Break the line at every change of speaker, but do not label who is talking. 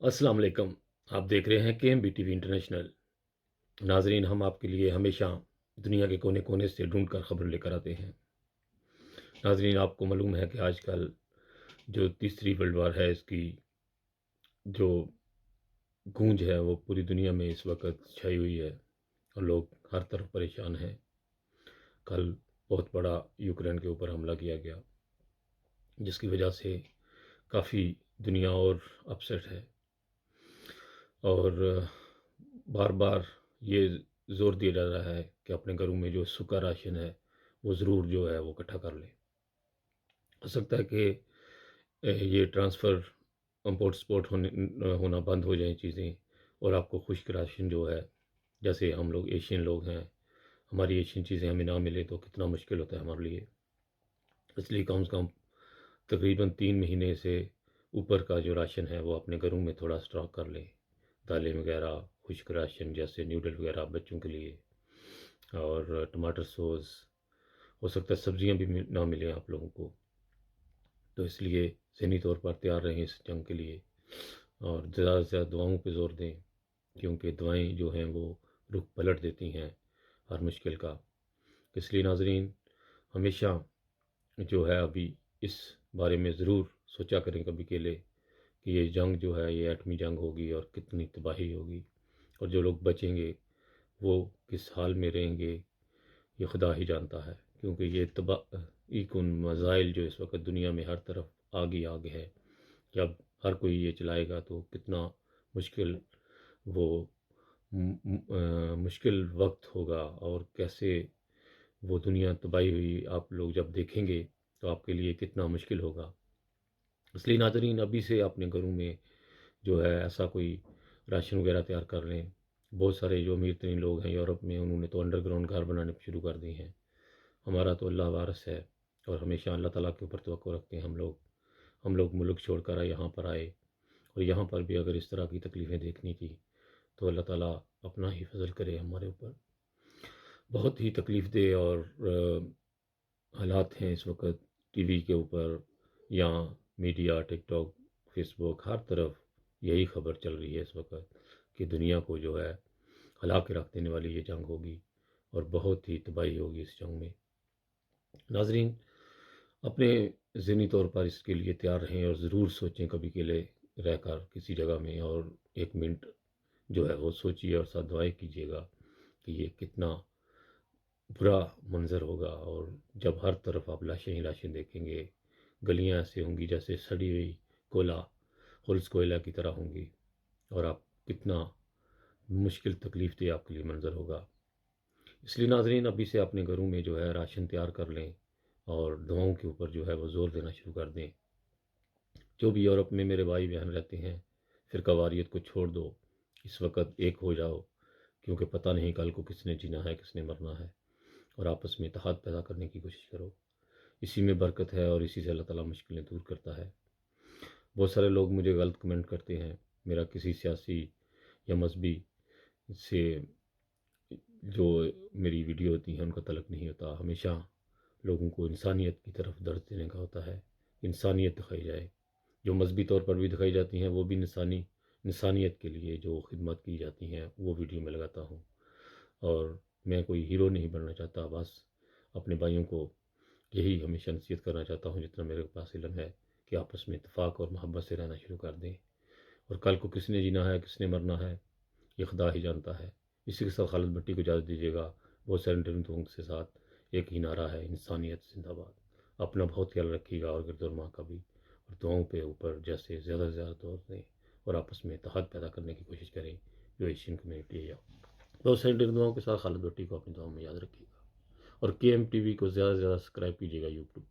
अस्सलाम वालेकुम। आप देख रहे हैं KMBTV इंटरनेशनल। नाजरीन, हम आपके लिए हमेशा दुनिया के कोने कोने से ढूंढ कर खबर लेकर आते हैं। नाजरीन, आपको मालूम है कि आजकल जो तीसरी वर्ल्ड वार है, इसकी जो गूंज है वो पूरी दुनिया में इस वक्त छाई हुई है और लोग हर तरफ परेशान हैं। कल बहुत बड़ा यूक्रेन के ऊपर हमला किया गया, जिसकी वजह से काफ़ी दुनिया और अपसेट है। और बार बार ये ज़ोर दिया जा रहा है कि अपने घरों में जो सूखा राशन है वो ज़रूर जो है वो इकट्ठा कर लें। हो सकता है कि ये ट्रांसफ़र इम्पोर्ट एक्सपोर्ट होना बंद हो जाए चीज़ें, और आपको खुश्क राशन जो है, जैसे हम लोग एशियन लोग हैं, हमारी एशियन चीज़ें हमें ना मिले तो कितना मुश्किल होता है हमारे लिए। इसलिए कम से कम तकरीबन 3 महीने से ऊपर का जो राशन है वो अपने घरों में थोड़ा स्टॉक कर लें। दालें वगैरह, खुश्क राशन जैसे नूडल वगैरह बच्चों के लिए, और टमाटर सॉस। हो सकता है सब्जियां भी ना मिलें आप लोगों को, तो इसलिए ज़हनी तौर पर तैयार रहें इस जंग के लिए। और ज़्यादा से ज़्यादा दुआओं पे ज़ोर दें, क्योंकि दुआएं जो हैं वो रुख पलट देती हैं हर मुश्किल का। इसलिए नाजरीन, हमेशा जो है अभी इस बारे में ज़रूर सोचा करें कभी के लिए कि ये जंग जो है ये एटमी जंग होगी और कितनी तबाही होगी, और जो लोग बचेंगे वो किस हाल में रहेंगे ये खुदा ही जानता है। क्योंकि ये तबाही कुन मज़ाइल जो इस वक्त दुनिया में हर तरफ आग ही आग है, जब हर कोई ये चलाएगा तो कितना मुश्किल वो मुश्किल वक्त होगा, और कैसे वो दुनिया तबाही हुई आप लोग जब देखेंगे तो आपके लिए कितना मुश्किल होगा। इसलिए नाजरीन, अभी से अपने घरों में जो है ऐसा कोई राशन वगैरह तैयार कर लें। बहुत सारे जो अमीर तरीन लोग हैं यूरोप में, उन्होंने तो अंडरग्राउंड घर बनाने शुरू कर दिए हैं। हमारा तो अल्लाह वारस है और हमेशा अल्लाह ताला के ऊपर तवक्कुल रखते हैं हम लोग मुल्क छोड़कर यहाँ पर आए, और यहाँ पर भी अगर इस तरह की तकलीफ़ें देखने की तो अल्लाह ताला अपना ही फजल करे हमारे ऊपर। बहुत ही तकलीफ़ दे और हालात हैं इस वक्त। टीवी के ऊपर या मीडिया, टिकटॉक, फेसबुक, हर तरफ यही खबर चल रही है इस वक्त कि दुनिया को जो है हला के रख देने वाली ये जंग होगी और बहुत ही तबाही होगी इस जंग में। नाजरीन, अपने ज़हनी तौर पर इसके लिए तैयार रहें और ज़रूर सोचें कभी के लिए रहकर किसी जगह में, और 1 मिनट जो है वो सोचिए और साथ दुआएं कीजिएगा कि ये कितना बुरा मंज़र होगा। और जब हर तरफ आप लाशें ही लाशें देखेंगे, गलियां ऐसे होंगी जैसे सड़ी हुई कोयला, होल्स कोयला की तरह होंगी, और आप कितना मुश्किल तकलीफ दे आपके लिए मंज़र होगा। इसलिए नाजरीन, अभी से अपने घरों में जो है राशन तैयार कर लें और दुआओं के ऊपर जो है वो ज़ोर देना शुरू कर दें। जो भी यूरोप में मेरे भाई बहन रहते हैं, फ़िरकावारियत को छोड़ दो, इस वक्त एक हो जाओ, क्योंकि पता नहीं कल को किसने जीना है किसने मरना है। और आपस में इत्तेहाद पैदा करने की कोशिश करो, इसी में बरकत है और इसी से अल्लाह ताला मुश्किलें दूर करता है। बहुत सारे लोग मुझे गलत कमेंट करते हैं, मेरा किसी सियासी या मजहबी से जो मेरी वीडियो होती हैं उनका तल्लुक़ नहीं होता। हमेशा लोगों को इंसानियत की तरफ दर्ज देने का होता है, इंसानियत दिखाई जाए। जो मजहबी तौर पर भी दिखाई जाती हैं वो भी इंसानियत के लिए जो खिदमत की जाती हैं वो वीडियो में लगाता हूँ। और मैं कोई हीरो नहीं बनना चाहता, बस अपने भाइयों को यही हमेशा नसीहत करना चाहता हूँ जितना मेरे पास इल्म है, कि आपस में इत्तेफाक और मोहब्बत से रहना शुरू कर दें। और कल को किसने जीना है किसने मरना है ये खुदा ही जानता है। इसी के साथ खालिद भट्टी को इजाज़त दीजिएगा। बहुत सारे दुआओं के साथ एक ही नारा है, इंसानियत जिंदाबाद। अपना बहुत ख्याल रखिएगा और गिरदोर माँ का भी, और दुआओं पे ऊपर जैसे ज़्यादा से ज़्यादा जोर दें और आपस में इत्तेहाद पैदा करने की कोशिश करें जो एशियन कम्युनिटी है। बहुत सारी दुआओं के साथ खालिद भट्टी को अपनी दुआओं में याद रखिएगा, और KM TV को ज़्यादा से ज़्यादा सब्सक्राइब कीजिएगा यूट्यूब।